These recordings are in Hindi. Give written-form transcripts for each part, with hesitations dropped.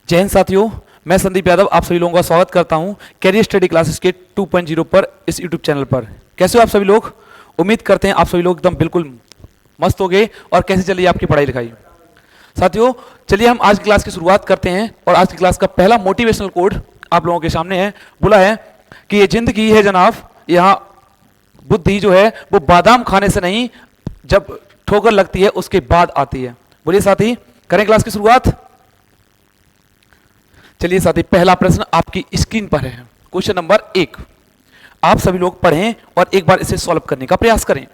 जय हिंद साथियों, मैं संदीप यादव आप सभी लोगों का स्वागत करता हूं कैरियर स्टडी क्लासेस के 2.0 पर इस यूट्यूब चैनल पर। कैसे हो आप सभी लोग? उम्मीद करते हैं आप सभी लोग एकदम बिल्कुल मस्त हो गए। और कैसे चल रही है आपकी पढ़ाई लिखाई? साथियों चलिए हम आज की क्लास की शुरुआत करते हैं। और आज की क्लास का पहला मोटिवेशनल कोड आप लोगों के सामने है। बोला है कि ये जिंदगी है जनाब, यहाँ बुद्धि जो है वो बादाम खाने से नहीं, जब ठोकर लगती है उसके बाद आती है। बोलिए साथी, करें क्लास की शुरुआत। चलिए साथी, पहला प्रश्न आपकी स्क्रीन पर है। क्वेश्चन नंबर 1 आप सभी लोग पढ़ें और एक बार इसे सॉल्व करने का प्रयास करें।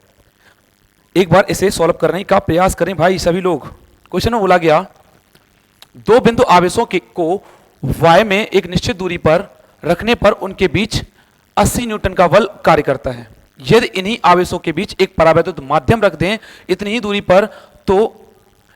एक बार इसे सॉल्व करने का प्रयास करें भाई सभी लोग। क्वेश्चन में बोला गया दो बिंदु आवेशों को y में एक निश्चित दूरी पर रखने पर उनके बीच 80 न्यूटन का बल कार्य करता है। यदि इन्हीं आवेशों के बीच एक परावैद्युत माध्यम रख दें इतनी ही दूरी पर, तो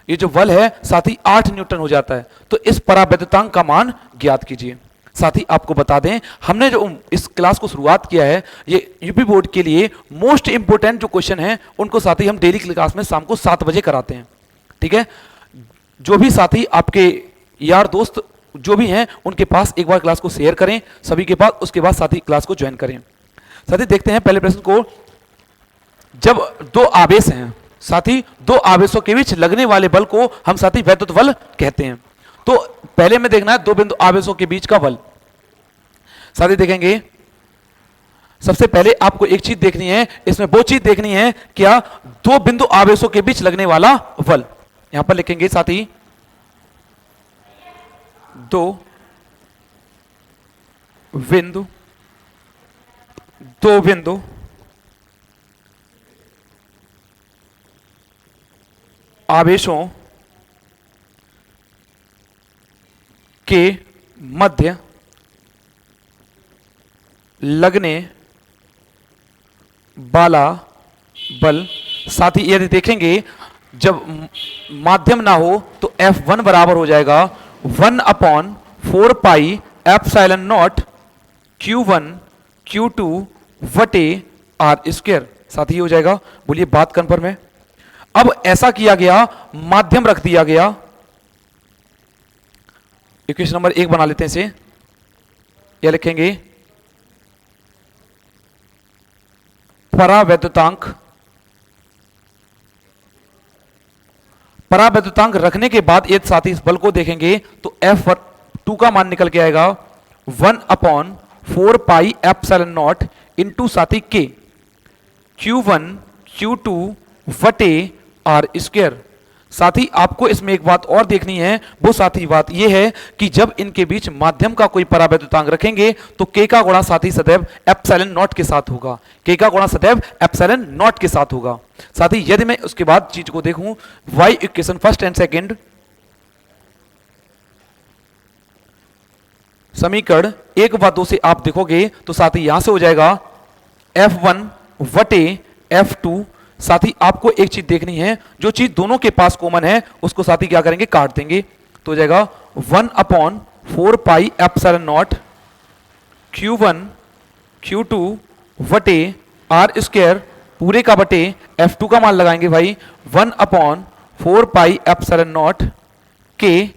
ये जो बल है साथी 8 न्यूटन हो जाता है। तो इस परावैद्युतांक का मान ज्ञात कीजिए। साथी आपको बता दें, हमने जो इस क्लास को शुरुआत किया है, ये यूपी बोर्ड के लिए मोस्ट इंपोर्टेंट जो क्वेश्चन है उनको साथी हम डेली क्लास में शाम को 7 बजे कराते हैं। ठीक है, जो भी साथी आपके यार दोस्त जो भी हैं उनके पास एक बार क्लास को शेयर करें सभी के पास, उसके बाद साथी क्लास को ज्वाइन करें। साथी देखते हैं पहले प्रश्न को। जब दो आवेश हैं साथी, दो आवेशों के बीच लगने वाले बल को हम साथी वैद्युत बल कहते हैं। तो पहले में देखना है दो बिंदु आवेशों के बीच का बल। साथी देखेंगे सबसे पहले आपको एक चीज देखनी है, इसमें वो चीज देखनी है क्या दो बिंदु आवेशों के बीच लगने वाला बल। यहां पर लिखेंगे साथी दो बिंदु आवेशों के मध्य लगने वाला बल। साथ ही यदि देखेंगे जब माध्यम ना हो तो F1 बराबर हो जाएगा 1/4 pi epsilon not Q1 Q2 वटे R स्क्वायर। साथ ही हो जाएगा। बोलिए बात कन्फर्म है। अब ऐसा किया गया, माध्यम रख दिया गया। इक्वेशन नंबर 1 बना लेते हैं इसे। यह लिखेंगे परावैद्युतांक रखने के बाद एक साथी इस बल को देखेंगे तो F2 का मान निकल के आएगा 1/4 पाई एप्सिलॉन नॉट इंटू साथी K Q1 Q2 वटे R स्क्वायर। साथी आपको इसमें एक बात और देखनी है, वो साथी बात यह है कि जब इनके बीच माध्यम का कोई परावैद्युतांक रखेंगे तो K का गुणा साथी सदैव एप्सिलॉन नॉट के साथ होगा। K का गुणा सदैव एप्सिलॉन नॉट के साथ होगा। साथी यदि मैं उसके बाद चीज को देखूं, y equation first and second समीकरण 1 व 2 से आप देखोगे तो साथी यहां से हो जाएगा F1 वटे F2। साथी आपको एक चीज देखनी है, जो चीज दोनों के पास कॉमन है उसको साथी क्या करेंगे, काट देंगे। तो हो जाएगा 1/4 pi epsilon not Q1 Q2 वटे R स्क्वायर पूरे का बटे F2 का मान लगाएंगे भाई 1/4 pi epsilon not K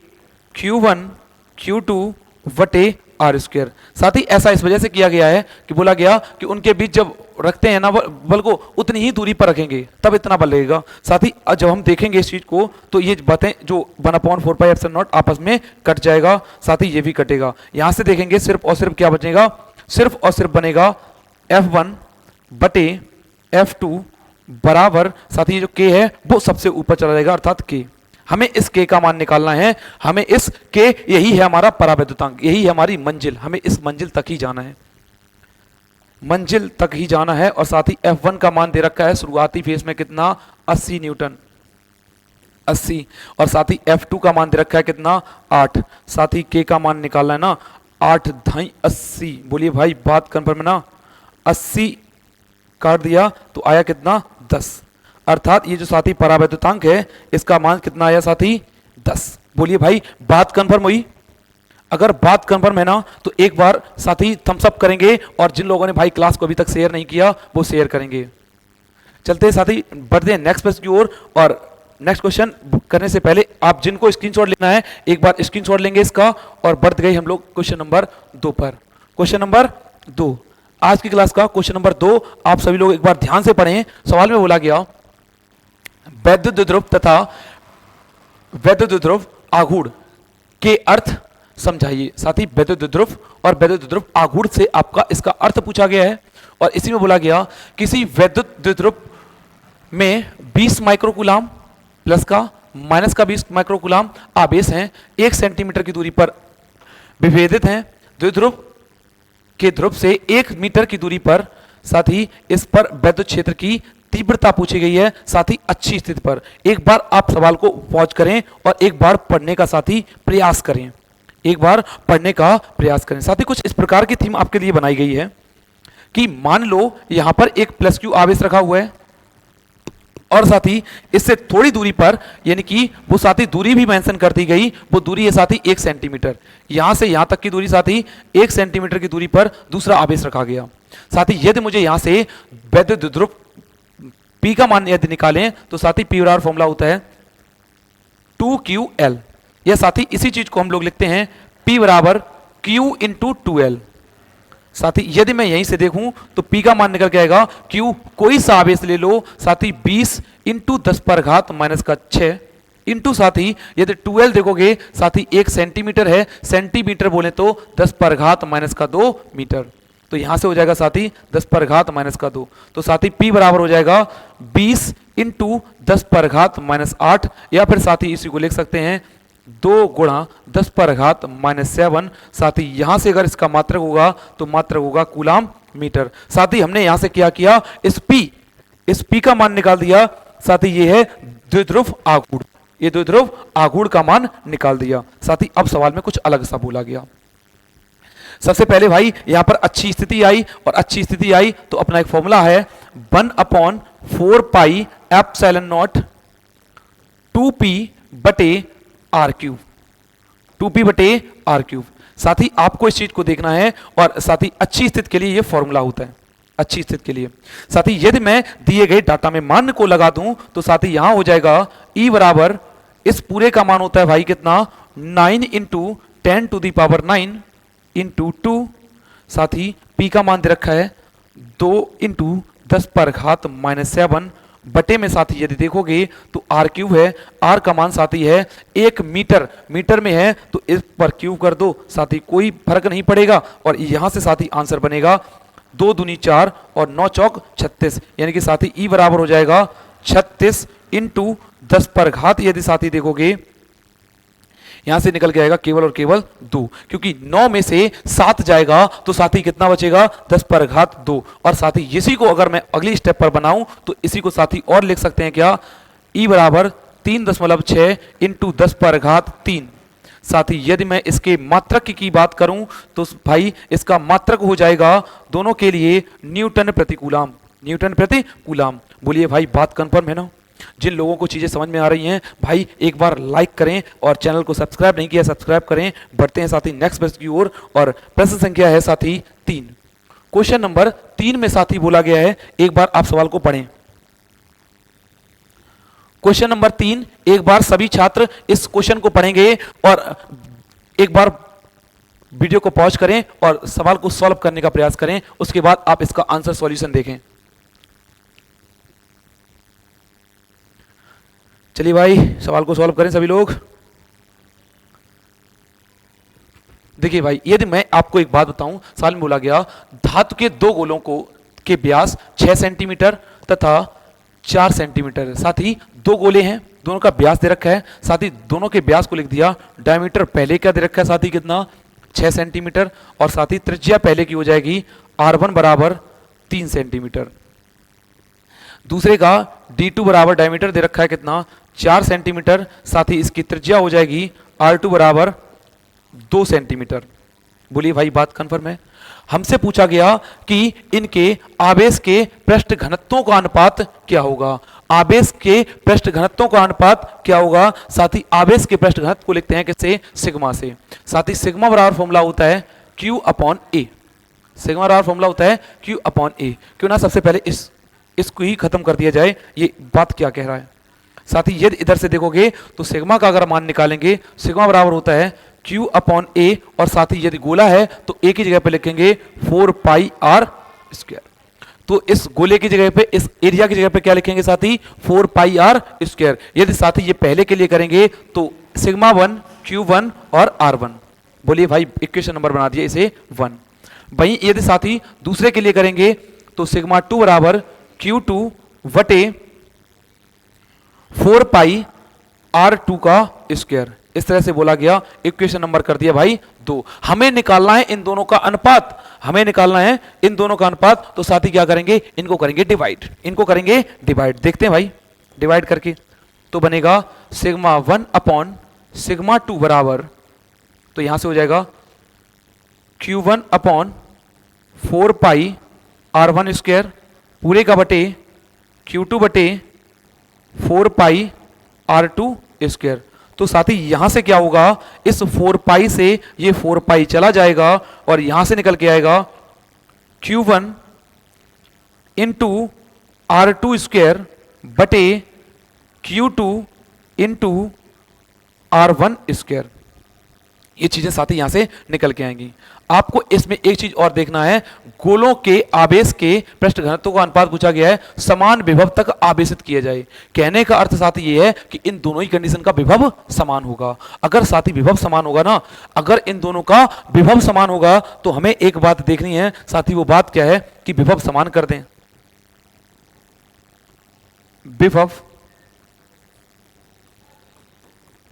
Q1 Q2 वटे R स्क्वायर। साथ ही ऐसा इस वजह से किया गया है कि बोला गया कि उनके बीच जब रखते हैं ना बल को उतनी ही दूरी पर रखेंगे तब इतना बल लगेगा। साथ ही जब हम देखेंगे इस चीज को तो ये बातें जो 1/4 पाई एप्सिलॉन नॉट आपस में कट जाएगा। साथ ही ये भी कटेगा। यहां से देखेंगे सिर्फ और सिर्फ क्या बचेगा, सिर्फ और सिर्फ बनेगा F1 बटे F2 बराबर साथ ही जो K है वो सबसे ऊपर चला जाएगा, अर्थात K। हमें इस K का मान निकालना है। हमें इस K, यही है हमारा परावैद्युतांक, यही है हमारी मंजिल। हमें इस मंजिल तक ही जाना है, मंजिल तक ही जाना है। और साथ ही F1 का मान दे रखा है शुरुआती फेज में कितना, 80 न्यूटन 80। और साथ ही F2 का मान दे रखा है कितना, 8। साथ ही K का मान निकालना है ना, 8 ढाई 80। बोलिए भाई बात कन्फर्म है ना। 80 काट दिया तो आया कितना, 10। अर्थात ये जो साथी परावैद्युतांक है इसका मान कितना आया साथी, 10। बोलिए भाई बात कन्फर्म हुई। अगर बात कंफर्म है ना तो एक बार साथी थम्स अप करेंगे। और जिन लोगों ने भाई क्लास को अभी तक शेयर नहीं किया वो शेयर करेंगे। चलते हैं साथी, बढ़ते हैं नेक्स्ट प्रश्न की ओर। और नेक्स्ट क्वेश्चन करने से पहले आप जिनको स्क्रीनशॉट लेना है एक बार स्क्रीनशॉट लेंगे इसका और बढ़ गए हम लोग क्वेश्चन नंबर 2 पर। क्वेश्चन नंबर 2, आज की क्लास का क्वेश्चन नंबर 2 आप सभी लोग एक बार ध्यान से पढ़ें। सवाल में बोला गया वैद्युत द्विध्रुव तथा वैद्युत द्विध्रुव आघूर्ण के अर्थ समझाइए। साथ ही वैद्युत द्विध्रुव और वैद्युत द्विध्रुव आघूर्ण से आपका इसका अर्थ पूछा गया है और इसी में बोला गया किसी वैद्युत द्विध्रुव में 20 माइक्रोकूलाम प्लस का माइनस का 20 माइक्रोकूलाम आवेश हैं, 1 सेंटीमीटर की दूरी पर विभेदित हैं। द्विध्रुव के ध्रुव से 1 मीटर की दूरी पर, साथ ही इस पर वैद्युत क्षेत्र की तीव्रता पूछी गई है, साथ ही अच्छी स्थिति पर। एक बार आप सवाल को पॉज करें और एक बार पढ़ने का साथ ही प्रयास करें, एक बार पढ़ने का प्रयास करें। साथ ही कुछ इस प्रकार की थीम आपके लिए बनाई गई है कि मान लो यहां पर एक प्लस क्यू आवेश रखा हुआ है और साथ ही इससे थोड़ी दूरी पर, यानी कि वो साथ ही दूरी भी मेंशन कर दी गई, वो दूरी है साथ ही 1 सेंटीमीटर, यहां से यहां तक की दूरी साथ ही 1 सेंटीमीटर की दूरी पर दूसरा आवेश रखा गया। साथ ही यदि मुझे यहां से वैद्युत द्विध्रुव P का मान यदि निकालें तो साथ ही P बराबर फॉर्मूला होता है 2QL, या साथ ही इसी चीज को हम लोग लिखते हैं P बराबर Q इंटू 2L। साथ ही यदि मैं यहीं से देखूं तो P का मान निकल के आएगा Q, कोई सा आवेश ले लो, साथ ही 20 इंटू 10 पर घात माइनस का 6 इंटू साथ ही यदि 2L देखोगे साथ ही 1 सेंटीमीटर है, सेंटीमीटर बोले तो 10 पर घात माइनस का 2 मीटर, तो यहां से हो जाएगा साथ ही 10 पर घात माइनस का 2, तो साथ ही P बराबर हो जाएगा 20 इंटू 10 पर घात माइनस 8, या फिर साथ ही इसी को लिख सकते हैं 2 गुणा 10 पर घात माइनस 7। साथ ही यहां से अगर इसका मात्रक होगा तो मात्रक होगा कूलाम मीटर। साथ ही हमने यहां से क्या किया, इस P का मान निकाल दिया, साथ ही ये है द्विध्रुव आघूर्ण, ये द्विध्रुव आघूर्ण का मान निकाल दिया। साथ ही अब सवाल में कुछ अलग सा बोला गया। सबसे पहले भाई यहां पर अच्छी स्थिति आई, और अच्छी स्थिति आई तो अपना एक फॉर्मूला है 1/4 पाई एप्सिलॉन नॉट 2p बटे आर क्यूब, 2p बटे आर क्यूब। साथ ही आपको इस चीज को देखना है और साथ ही अच्छी स्थिति के लिए यह फॉर्मूला होता है, अच्छी स्थिति के लिए। साथ ही यदि मैं दिए गए डाटा में मान को लगा दूं तो साथ ही यहां हो जाएगा E बराबर, इस पूरे का मान होता है भाई कितना 9 into 10 to the power 9 into 2, साथ ही P का मान दे रखा है 2 इंटू 10 पर घात माइनस 7 बटे में, साथ ही यदि देखोगे तो आर क्यूब है, आर का मान साथ ही है 1 मीटर, मीटर में है तो इस पर क्यूब कर दो, साथ ही कोई फर्क नहीं पड़ेगा और यहां से साथ ही आंसर बनेगा 2 दूनी 4 और 9 चौक 36, यानी कि साथ ही E बराबर हो जाएगा 36 इंटू 10 पर घात, यदि साथ ही देखोगे यहां से निकल के आएगा केवल और केवल 2, क्योंकि 9 में से 7 जाएगा तो साथ ही कितना बचेगा 10 पर घात 2। और साथ ही इसी को अगर मैं अगली स्टेप पर बनाऊं तो इसी को साथ ही और लिख सकते हैं क्या, E बराबर 3.6 इंटू 10 पर घात 3। साथ ही यदि मैं इसके मात्रक की बात करूं तो भाई इसका मात्रक हो जाएगा दोनों के लिए न्यूटन प्रति कूलाम, न्यूटन प्रति कूलाम। बोलिए भाई बात कंफर्म है ना? जिन लोगों को चीजें समझ में आ रही हैं भाई एक बार लाइक करें और चैनल को सब्सक्राइब नहीं किया सब्सक्राइब करें। बढ़ते हैं साथ ही नेक्स्ट प्रश्न की ओर, और प्रश्न संख्या है साथ ही 3। क्वेश्चन नंबर 3 में साथ ही बोला गया है, एक बार आप सवाल को पढ़ें। क्वेश्चन नंबर 3, एक बार सभी छात्र इस क्वेश्चन को पढ़ेंगे और एक बार वीडियो को पॉज करें और सवाल को सॉल्व करने का प्रयास करें, उसके बाद आप इसका आंसर सॉल्यूशन देखें। चलिए भाई सवाल को सॉल्व करें सभी लोग। देखिए भाई यदि मैं आपको एक बात बताऊं, सवाल में बोला गया धातु के 2 गोलों को के व्यास 6 सेंटीमीटर तथा 4 सेंटीमीटर है। साथ ही 2 गोले हैं, दोनों का व्यास दे रखा है, साथ ही दोनों के व्यास को लिख दिया। डायमीटर पहले का दे रखा है साथ ही कितना 6 सेंटीमीटर, और साथ ही त्रिज्या पहले की हो जाएगी R1 बराबर 3 सेंटीमीटर। दूसरे का D2 बराबर डायमीटर दे रखा है कितना 4 सेंटीमीटर, साथ ही इसकी त्रिज्या हो जाएगी R2 बराबर 2 सेंटीमीटर। बोलिए भाई बात कंफर्म है? हमसे पूछा गया कि इनके आवेश के पृष्ठ घनत्वों का अनुपात क्या होगा, आवेश के पृष्ठ घनत्वों का अनुपात क्या होगा। साथ ही आवेश के पृष्ठ घनत्व को लिखते हैं किससे, सिग्मा से। साथ ही सिग्मा बराबर फॉर्मूला होता है Q अपॉन A, सिग्मा बराबर फॉर्मूला होता है Q अपॉन A। क्यों ना सबसे पहले इसको ही खत्म कर दिया जाए, ये बात क्या कह रहा है। साथ ही यदि इधर से देखोगे तो सिग्मा का अगर मान निकालेंगे, सिग्मा बराबर होता है Q अपॉन A, और साथ ही यदि गोला है तो A की जगह पे लिखेंगे 4 पाई R स्क्वायर। तो इस गोले की जगह पे, इस एरिया की जगह पे क्या लिखेंगे साथी? 4 पाई R स्क्वायर। यदि साथी ये पहले के लिए करेंगे तो सिग्मा 1 Q1 और R1। बोलिए भाई, इक्वेशन नंबर बना दिया इसे 1। वहीं यदि साथी दूसरे के लिए करेंगे तो सिग्मा 2 बराबर Q2 वटे 4 पाई R2 का स्क्वायर। इस तरह से बोला गया, इक्वेशन नंबर कर दिया भाई 2। हमें निकालना है इन दोनों का अनुपात, हमें निकालना है इन दोनों का अनुपात। तो साथी क्या करेंगे? इनको करेंगे डिवाइड, इनको करेंगे डिवाइड। देखते हैं भाई डिवाइड करके, तो बनेगा सिग्मा 1 अपॉन सिग्मा 2 बराबर, तो यहां से हो जाएगा Q1 अपॉन 4 पाई R1 स्क्वायर पूरे का बटे Q2 बटे 4 पाई R2 स्क्वायर। तो साथी यहां से क्या होगा? इस 4 पाई से ये 4 पाई चला जाएगा और यहां से निकल के आएगा Q1 इंटू R2 स्क्वायर बटे Q2 इंटू R1 स्क्वायर। ये चीजें साथी यहां से निकल के आएंगी। आपको इसमें एक चीज और देखना है, गोलों के आवेश के पृष्ठ घनत्व का अनुपात पूछा गया है, समान विभव तक आवेशित किए जाए। कहने का अर्थ साथी ये है कि इन दोनों ही कंडीशन का विभव समान होगा। अगर साथी विभव समान होगा ना, अगर इन दोनों का विभव समान होगा तो हमें एक बात देखनी है साथी, वो बात क्या है कि विभव समान कर दें। विभव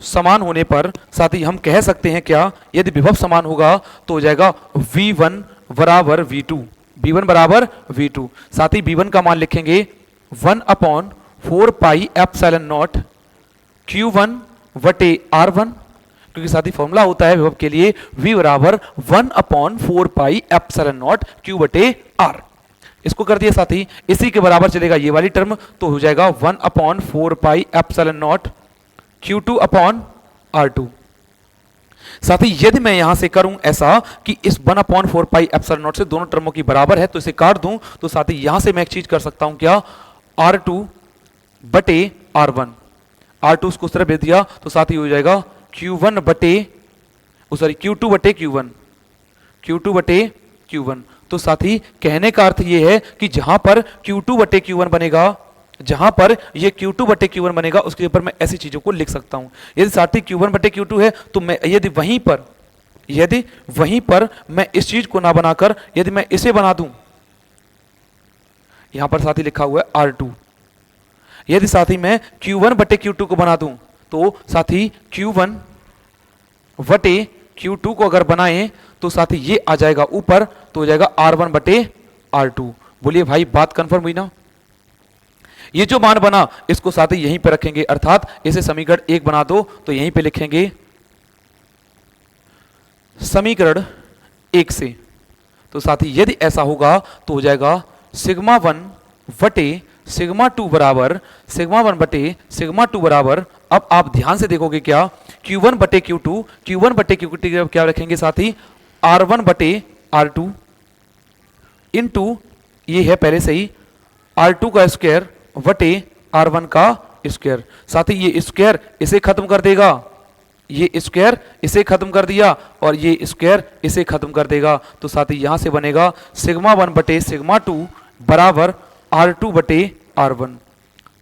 समान होने पर साथी हम कह सकते हैं क्या? यदि विभव समान होगा तो हो जाएगा V1 बराबर V2, V1 बराबर V2। साथी V1 का मान लिखेंगे 1 upon 4 pi epsilon not Q1 वटे R1, क्योंकि साथी फॉर्मूला होता है विभव के लिए V बराबर 1 upon 4 pi epsilon not Q बटे R। इसको कर दिया साथी, इसी के बराबर चलेगा ये वाली टर्म, तो हो जाएगा 1 upon 4 pi epsilon not Q2 upon R2। साथी यदि मैं यहां से करूं ऐसा कि इस 1 अपॉन 4 पाई एप्सिलॉन नॉट से दोनों टर्मों की बराबर है तो इसे काट दूं, तो साथी यहां से मैं एक चीज कर सकता हूं क्या? R2 बटे R1, R2 उसको उस तरह भेज दिया तो साथी हो जाएगा Q1 बटे Q2 बटे Q1, Q2 बटे Q1। तो साथी कहने का अर्थ यह है कि जहां पर Q2 बटे Q1 बनेगा, जहां पर ये Q2 बटे Q1 बनेगा उसके ऊपर मैं ऐसी चीजों को लिख सकता हूं। यदि साथी Q1 बटे Q2 है तो मैं यदि वहीं पर मैं इस चीज को ना बनाकर यदि मैं इसे बना दूं, यहां पर साथी लिखा हुआ है R2, यदि साथी मैं Q1 बटे Q2 को बना दूं तो साथी Q1 बटे Q2 को अगर बनाएं तो साथी ये आ जाएगा ऊपर, तो हो जाएगा R1 बटे R2। बोलिए भाई बात कंफर्म हुई ना? ये जो मान बना इसको साथी यहीं पे रखेंगे, अर्थात इसे समीकरण 1 बना दो तो यहीं पे लिखेंगे समीकरण 1 से। तो साथी यदि ऐसा होगा तो हो जाएगा सिग्मा 1 बटे सिग्मा 2 बराबर सिग्मा 1 बटे सिग्मा 2 बराबर, अब आप ध्यान से देखोगे क्या? Q1 बटे Q2, Q1 बटे Q2 क्या रखेंगे साथी? R1 बटे R2 इंटू ये है पहले से ही R2 का स्क्वायर वटे R1 का स्क्वायर। साथ ही ये स्क्वायर इसे खत्म कर देगा, ये स्क्वायर इसे खत्म कर दिया और ये स्क्वायर इसे खत्म कर देगा। तो साथ ही यहां से बनेगा सिग्मा 1 बटे सिग्मा 2 बराबर R2 बटे R1,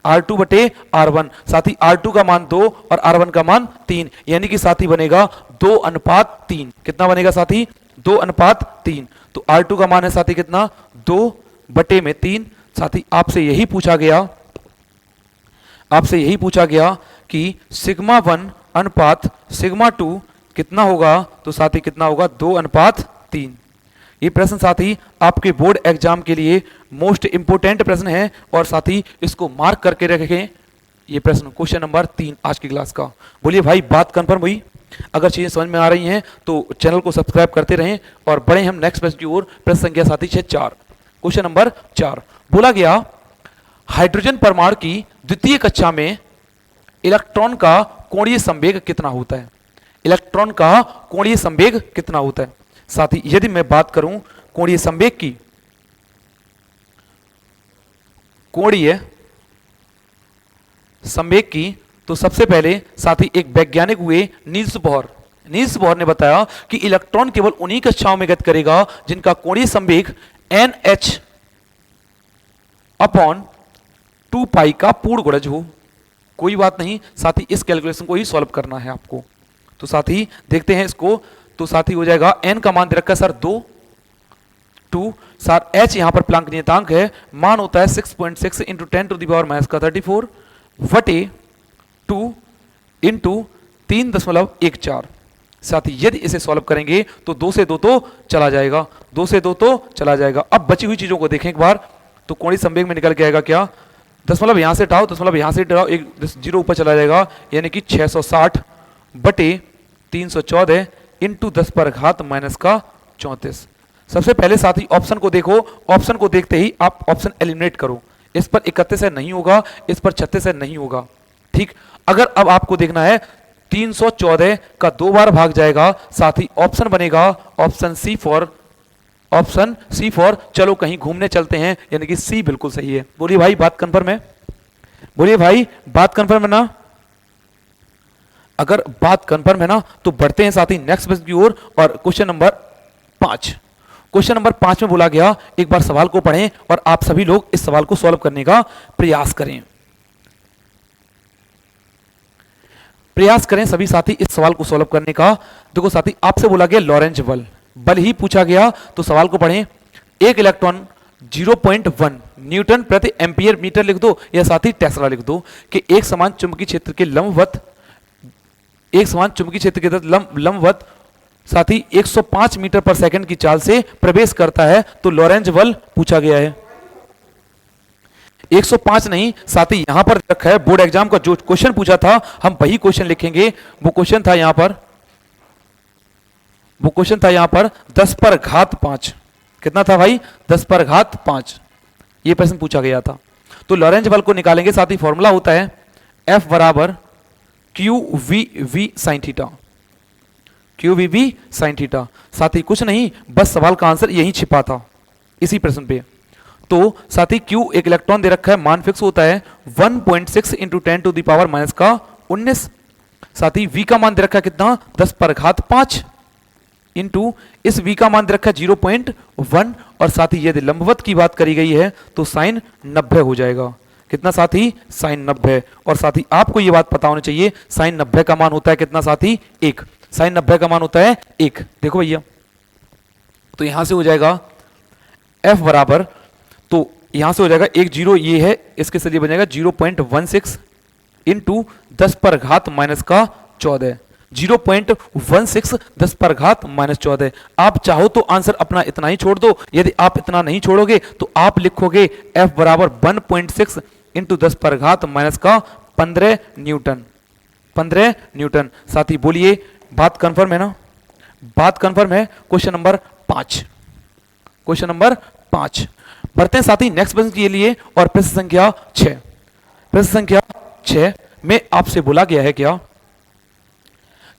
R2 बटे R1। साथ ही R2 का मान 2 और R1 का मान 3, यानी कि साथी बनेगा 2:3। कितना बनेगा साथी? 2:3। तो R2 का मान है साथी कितना? 2/3। साथी आपसे यही पूछा गया कि सिग्मा 1 अनुपात सिग्मा 2 कितना होगा? तो साथी कितना होगा? 2:3। ये प्रश्न साथी आपके बोर्ड एग्जाम के लिए मोस्ट इंपोर्टेंट प्रश्न है और साथी इसको मार्क करके रखें। ये प्रश्न क्वेश्चन नंबर 3 आज की क्लास का। बोलिए भाई बात कंफर्म हुई? अगर चीजें समझ में आ रही हैं तो चैनल को सब्सक्राइब करते रहें और बढ़े हम नेक्स्ट प्रश्न की ओर। प्रश्न संख्या साथी 4, क्वेश्चन नंबर 4 बोला गया हाइड्रोजन परमाणु की द्वितीय कक्षा में इलेक्ट्रॉन का कोणीय संवेग कितना होता है? इलेक्ट्रॉन का कोणीय संवेग कितना होता है? साथी यदि मैं बात करूं कोणीय संवेग की, कोणीय संवेग की, तो सबसे पहले साथी एक वैज्ञानिक हुए नील्स बोहर। नील्स बोहर ने बताया कि इलेक्ट्रॉन केवल उन्हीं कक्षाओं में गति करेगा जिनका कोणीय संवेग NH अपॉन 2 पाई का पूर्ण गुणज हो। कोई बात नहीं साथी, इस कैलकुलेशन को ही सॉल्व करना है आपको। तो साथी देखते हैं इसको। तो साथी हो जाएगा n का मान दे रखा है सर 2 सर h यहां पर प्लांक नियतांक है, मान होता है 6.6 into 10 to the power minus का 34 वटे 2 इंटू 3.14। साथी यदि इसे सॉल्व करेंगे तो 2 से 2 तो चला जाएगा, 2 से 2 तो चला जाएगा। अब बची हुई चीजों को देखें एक बार। तो कोणीय संवेग में निकल के आएगा क्या, दशमलव यहां से हटाओ, दशमलव यहां से हटाओ, एक जीरो ऊपर चला जाएगा, यानी कि 660 बटे 314 इंटू 10 पर घात माइनस का 34। सबसे पहले साथी ऑप्शन को देखो, ऑप्शन को देखते ही आप ऑप्शन एलिमिनेट करो। इस पर 31 से नहीं होगा, इस पर 36 से नहीं होगा, ठीक। अगर अब आपको देखना है 314 का 2 बार भाग जाएगा, साथी ऑप्शन बनेगा ऑप्शन सी फॉर चलो कहीं घूमने चलते हैं, यानी कि सी बिल्कुल सही है। बोलिए भाई बात कंफर्म है, बोलिए भाई बात कंफर्म है ना। अगर बात कंफर्म है ना तो बढ़ते हैं साथी नेक्स्ट क्वेश्चन की ओर, और क्वेश्चन नंबर 5। क्वेश्चन नंबर 5 में बोला गया, एक बार सवाल को पढ़ें और आप सभी लोग इस सवाल को सॉल्व करने का प्रयास करें। प्रयास करें सभी साथी इस सवाल को सॉल्व करने का। देखो साथी आपसे बोला गया लॉरेंज बल ही पूछा गया, तो सवाल को पढ़ें। एक इलेक्ट्रॉन 0.1 न्यूटन प्रति एम्पियर मीटर लिख दो, या साथी टेस्ला लिख दो कि एक समान चुंबकीय क्षेत्र के लंबवत, एक समान चुंबकीय क्षेत्र के तहत लंबवत साथी 105 मीटर पर सेकंड की चाल से प्रवेश करता है, तो लॉरेंज बल पूछा गया है। 105 नहीं साथी यहां पर रखा है, बोर्ड एग्जाम का जो क्वेश्चन पूछा था हम वही क्वेश्चन लिखेंगे। वो क्वेश्चन था यहां पर, वो क्वेश्चन था यहां पर 10 पर घात 5। कितना था भाई, 10 पर घात 5, ये प्रश्न पूछा गया था। तो लॉरेंज बल को निकालेंगे साथी, फॉर्मूला होता है F बराबर QVV sin theta, QVV sin theta. साथी कुछ नहीं, बस सवाल का आंसर यही छिपा था इसी प्रश्न पे। तो साथी Q एक इलेक्ट्रॉन दे रखा है, मान फिक्स होता है 1.6 into 10 to the power minus का 19। साथी V का मान दे रखा है कितना, 10 पर घात 5 इंटू इस V का मान दे रखा है 0.1, और साथी यदि लंबवत की बात करी गई है तो साइन 90 हो जाएगा। कितना साथी, साइन 90। और साथी आपको यह बात पता होनी चाहिए, साइन 90 का मान होता है कितना साथी, 1। साइन 90 का मान होता है 1। देखो भैया, तो यहां से हो जाएगा F बराबर, तो यहां से हो जाएगा 1 0, ये है, इसके चलिए बन जाएगा 0.16 इंटू 10 पर घात माइनस का 14। 0.16 10 पर घात माइनस 14। आप चाहो तो आंसर अपना इतना ही छोड़ दो, यदि आप इतना नहीं छोड़ोगे तो आप लिखोगे F बराबर 1.6 इंटू 10 पर घात माइनस का 15 न्यूटन, 15 न्यूटन। साथी बोलिए बात कंफर्म है ना, बात कंफर्म है। क्वेश्चन नंबर 5, क्वेश्चन नंबर 5 बढ़ते हैं साथी नेक्स्ट प्रश्न के लिए, और प्रश्न संख्या 6। प्रश्न संख्या 6 में आपसे बोला गया है क्या,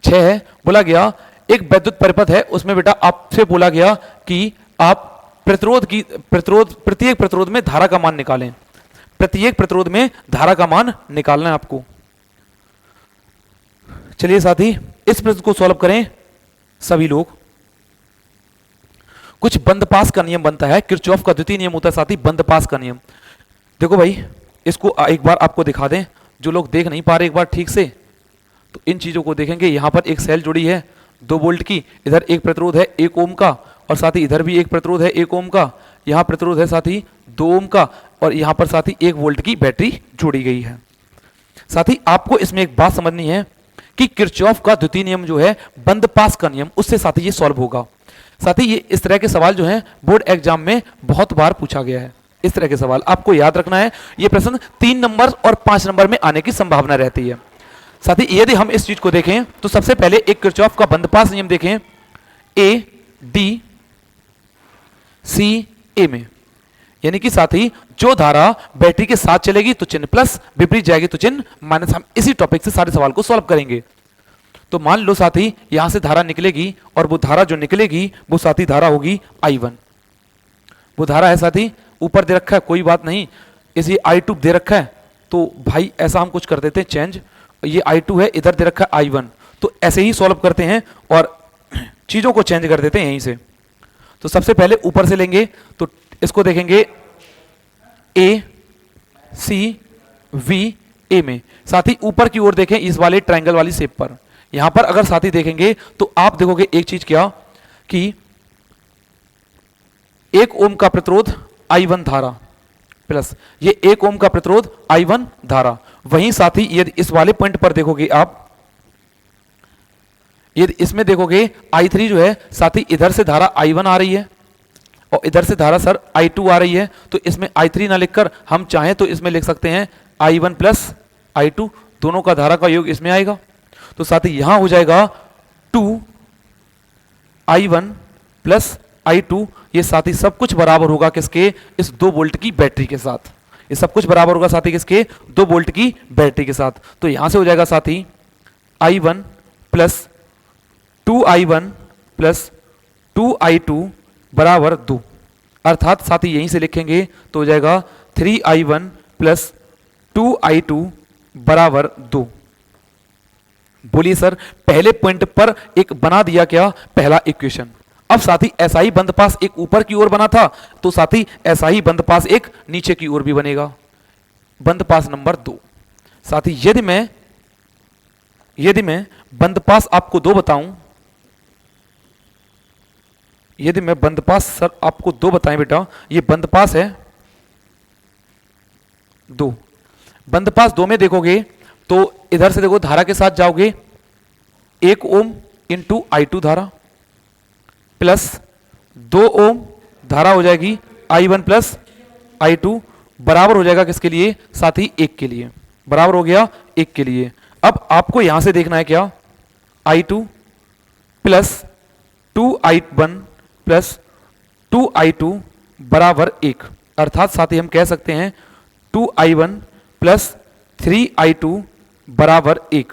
6 है, बोला गया एक वैद्युत परिपथ है, उसमें बेटा आपसे बोला गया कि आप प्रत्येक प्रतिरोध में धारा का मान निकालें। प्रत्येक प्रतिरोध में धारा का मान निकालना है आपको। चलिए साथी इस प्रश्न को सॉल्व करें सभी लोग। कुछ बंद पास का नियम बनता है, किरचॉफ का द्वितीय नियम होता है साथी बंद पास का नियम। देखो भाई इसको एक बार आपको दिखा दें, जो लोग देख नहीं पा रहे एक बार ठीक से, तो इन चीजों को देखेंगे। यहां पर एक सेल जुड़ी है 2 वोल्ट की, इधर एक प्रतिरोध है 1 ओम का, और साथ ही इधर भी एक प्रतिरोध है 1 ओम का, यहां प्रतिरोध है साथी 2 ओम का, और यहां पर साथी 1 वोल्ट की बैटरी जोड़ी गई है। साथी आपको इसमें एक बात समझनी है कि किरचॉफ का द्वितीय नियम जो है बंद पास का नियम, उससे साथी ये सॉल्व होगा। साथी ये इस तरह के सवाल जो हैं बोर्ड एग्जाम में बहुत बार पूछा गया है। इस तरह के सवाल आपको याद रखना है, ये प्रश्न 3 नंबर और 5 नंबर में आने की संभावना रहती है। साथी यदि हम इस चीज को देखें तो सबसे पहले एक किरचॉफ का बंद पास नियम देखें, ए डी सी ए में, यानी कि साथी जो धारा बैटरी के साथ चलेगी तो चिन्ह प्लस, विपरीत जाएगी तो चिन्ह माइनस। हम इसी टॉपिक से सारे सवाल को सॉल्व करेंगे। तो मान लो साथी यहां से धारा निकलेगी, और वो धारा जो निकलेगी वो साथी धारा होगी I1। वो धारा है साथी ऊपर दे रखा है, कोई बात नहीं, इसी I2 दे रखा है, तो भाई ऐसा हम कुछ कर देते हैं चेंज, ये I2 है, इधर दे रखा है I1, तो ऐसे ही सॉल्व करते हैं और चीजों को चेंज कर देते हैं यहीं से। तो सबसे पहले ऊपर से लेंगे, तो इसको देखेंगे A C V A में, साथ ही ऊपर की ओर देखें इस वाले ट्रायंगल वाली शेप पर। यहां पर अगर साथी देखेंगे तो आप देखोगे एक चीज क्या कि 1 ओम का प्रतिरोध I1 धारा प्लस ये 1 ओम का प्रतिरोध I1 धारा। वहीं साथी यदि इस वाले पॉइंट पर देखोगे आप, यदि इसमें देखोगे I3 जो है साथी इधर से धारा I1 आ रही है और इधर से धारा सर I2 आ रही है, तो इसमें I3 ना लिखकर हम चाहें तो इसमें लिख सकते हैं I1 प्लस I2, दोनों का धारा का योग इसमें आएगा। तो साथी यहां हो जाएगा 2I1 प्लस I2, ये साथी सब कुछ बराबर होगा किसके, इस 2 वोल्ट की बैटरी के साथ। ये सब कुछ बराबर होगा साथी किसके, 2 वोल्ट की बैटरी के साथ। तो यहां से हो जाएगा साथी I1 plus 2I1 plus 2I2 बराबर 2, अर्थात साथी यहीं से लिखेंगे तो हो जाएगा 3I1 प्लस 2I2 बराबर 2। बोलिए सर, पहले पॉइंट पर एक बना दिया क्या, पहला इक्वेशन। अब साथी ऐसा ही बंद पास एक ऊपर की ओर बना था, तो साथी ऐसा ही बंद पास एक नीचे की ओर भी बनेगा, बंद पास नंबर 2। साथी यदि मैं बंद पास आपको 2 बताऊं, यदि मैं बंद पास सर आपको 2 बताएं बेटा, ये बंद पास है 2। बंद पास 2 में देखोगे तो इधर से देखो धारा के साथ जाओगे 1 ओम इंटू I2 धारा प्लस 2 ओम धारा हो जाएगी I1 प्लस I2 बराबर हो जाएगा किसके लिए, साथी 1 के लिए, बराबर हो गया 1 के लिए। अब आपको यहां से देखना है क्या, I2 plus 2I1 plus 2I2 बराबर 1, अर्थात साथी हम कह सकते हैं 2I1 प्लस 3I2 बराबर 1।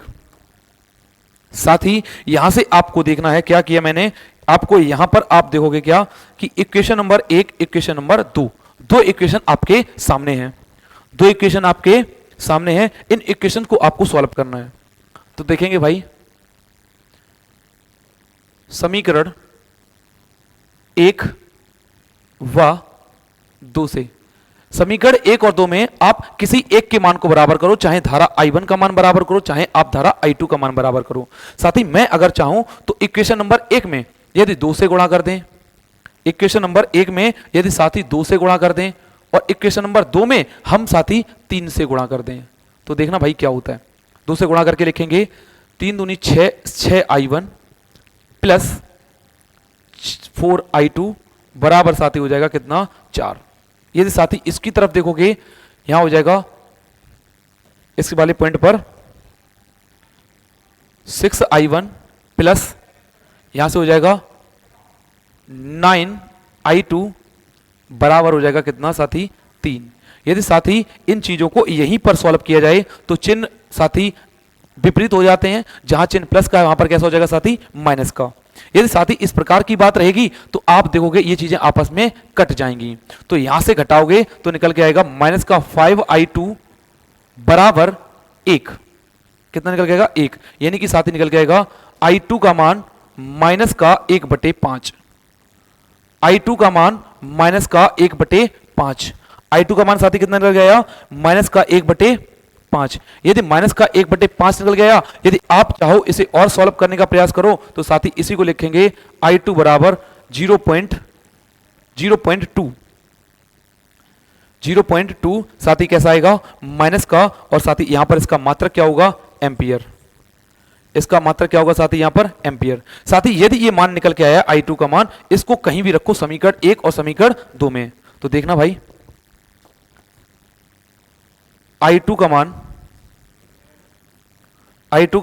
साथी यहां से आपको देखना है क्या किया मैंने, आपको यहां पर आप देखोगे क्या कि equation number 1, equation number 2, 2 equation आपके सामने हैं, 2 इक्वेशन आपके सामने हैं। इन इक्वेशन को आपको सॉल्व करना है। तो देखेंगे भाई, समीकरण 1 व 2 से, समीकरण 1 और 2 में आप किसी एक के मान को बराबर करो, चाहे धारा I1 का मान बराबर करो, चाहे आप धारा I2 का मान बराबर करो। साथ ही मैं अगर चाहूं तो इक्वेशन नंबर 1 में यदि 2 से गुणा कर दें, इक्वेशन नंबर 1 में यदि साथी 2 से गुणा कर दें, और इक्वेशन नंबर 2 में हम साथी 3 से गुणा कर दें, तो देखना भाई क्या होता है। 2 से गुणा करके लिखेंगे 3 दूनी 6, 6I1 प्लस 4I2 बराबर साथी हो जाएगा कितना, 4। यदि साथी इसकी तरफ देखोगे यहां हो जाएगा इसके वाले पॉइंट पर 6I1 प्लस यहां से हो जाएगा 9I2 बराबर हो जाएगा कितना साथी, 3। यदि साथी इन चीजों को यहीं पर सॉल्व किया जाए तो चिन्ह साथी विपरीत हो जाते हैं, जहां चिन्ह प्लस का है वहां पर कैसा हो जाएगा साथी, माइनस का। यदि साथी इस प्रकार की बात रहेगी तो आप देखोगे ये चीजें आपस में कट जाएंगी, तो यहां से घटाओगे तो निकल के आएगा माइनस का 5I2 बराबर 1। कितना निकल के आएगा, 1। यानी कि साथी निकल के आएगा I2 का मान माइनस का 1/5, I2 का मान माइनस का 1/5, I2 का मान साथी कितना निकल गया, माइनस का 1/5। यदि माइनस का 1/5 निकल गया, यदि आप चाहो इसे और सॉल्व करने का प्रयास करो तो साथी इसी को लिखेंगे I2 बराबर 0.2 साथी कैसा आएगा, माइनस का, और साथी यहां पर इसका मात्रक क्या होगा, एम्पियर। इसका मात्रक क्या होगा साथी यहां पर, एम्पियर। साथी यदि ये मान निकल के आया I2 का मान, इसको कहीं भी रखो समीकरण 1 और समीकरण 2 में, तो देखना भाई I2 का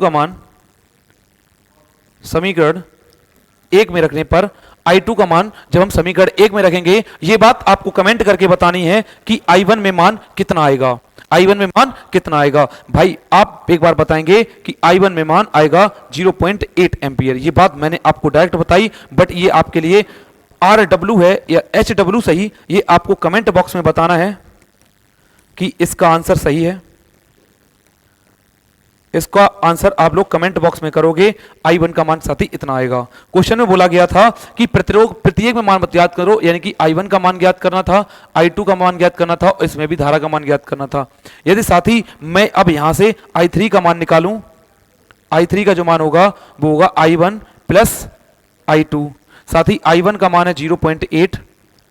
मान समीकरण 1 में रखने पर, I2 का मान जब हम समीकरण 1 में रखेंगे, ये बात आपको कमेंट करके बतानी है कि I1 में मान कितना आएगा, I1 में मान कितना आएगा। भाई आप एक बार बताएंगे कि I1 में मान आएगा 0.8 एम्पियर। ये बात मैंने आपको डायरेक्ट बताई, बट ये आपके लिए RW है या HW सही, ये आपको कमेंट बॉक्स में बताना है कि इसका आंसर सही है इसका आंसर आप लोग कमेंट बॉक्स में करोगे। I1 का मान साथी इतना आएगा। क्वेश्चन में बोला गया था कि प्रतिरोध प्रत्येक में मान मत ज्ञात करो, यानी कि I1 का मान ज्ञात करना था, I2 का मान ज्ञात करना था और इसमें भी धारा का मान ज्ञात करना था। यदि साथी मैं अब यहां से I3 का मान निकालूं, I3 का जो मान होगा वो होगा I1 प्लस I2। साथी I1 का मान है 0.8,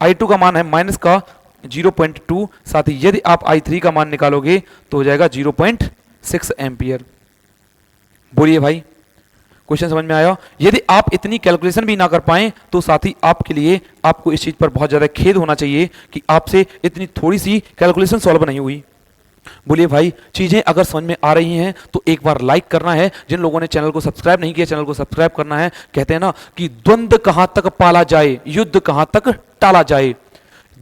I2 का मान है माइनस का 0.2। साथी यदि आप I3 का मान निकालोगे तो हो जाएगा 0.6 एम्पियर। बोलिए भाई, क्वेश्चन समझ में आया? यदि आप इतनी कैलकुलेशन भी ना कर पाए तो साथी आपके लिए आपको इस चीज पर बहुत ज्यादा खेद होना चाहिए कि आपसे इतनी थोड़ी सी कैलकुलेशन सॉल्व नहीं हुई। बोलिए भाई, चीजें अगर समझ में आ रही हैं तो एक बार लाइक करना है। जिन लोगों ने चैनल को सब्सक्राइब नहीं किया, चैनल को सब्सक्राइब करना है। कहते हैं ना कि द्वंद्व कहां तक पाला जाए, युद्ध कहां तक टाला जाए।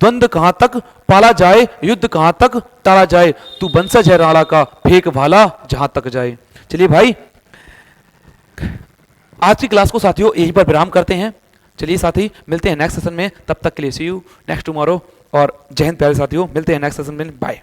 द्वंद्व कहां तक पाला जाए, युद्ध कहां तक टाला जाए। तू बंसज है राणा का, फेंक भाला जहां तक जाए। चलिए भाई, आज की क्लास को साथियों यहीं पर विराम करते हैं। चलिए साथी, मिलते हैं नेक्स्ट सेशन में। तब तक के लिए सी यू नेक्स्ट टुमारो। और जय हिंद प्यारे साथियों, मिलते हैं नेक्स्ट सेशन में। बाय।